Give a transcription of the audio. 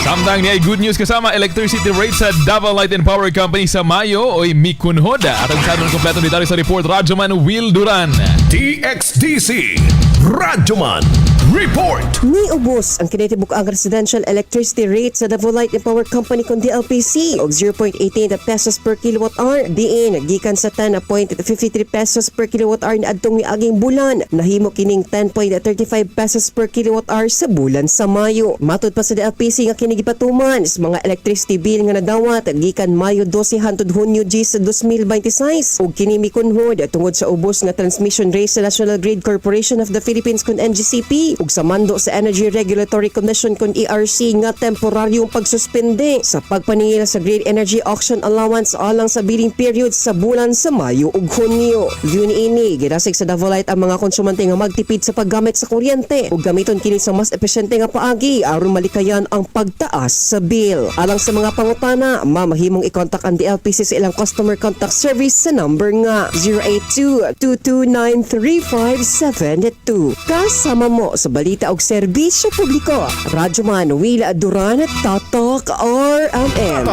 Samtang niya ay good news kasama electricity rate sa Davao Light and Power Company sa Mayo o Mikunhod. At ang sanong kompleto detalye sa report, Radyoman Will Duran. DXDC Radyoman Report. Miubos ang kinatibuk-ang residential electricity rate sa Davao Light and Power Company kung Dlpc og 0.18 pesos per kilowatt-hour. Diin, gikan sa 10.53 pesos per kilowatt-hour niadtong miaging bulan. Nahimo kining 10.35 pesos per kilowatt-hour sa bulan sa Mayo. Matod pa sa Dlpc nga kinigipatuman sa mga electricity bill nga nadawat gikan Mayo 12 hangtod Hunyo G sa 2026 ug kini Mikunhod tungod sa ubos nga transmission rate sa National Grid Corporation of the Philippines kun NGCP ug sa mando sa Energy Regulatory Commission kun ERC nga temporaryong pagsuspende sa pagpaningil sa grid energy auction allowance alang sa billing period sa bulan sa Mayo ug Hunyo. Yun ini ginasig sa Davao Light ang mga konsumante nga magtipid sa paggamit sa kuryente ug gamiton kini sa mas epesyente nga paagi aron malikayan ang pagtaas sa bill. Alang sa mga pangutana, mahimong i-contact ang Dlpc sa ilang customer contact service sa number nga 082-229-3572. Kasama mo sa balita og serbisyo publiko. Radyoman Will Duran at Tatak RMN.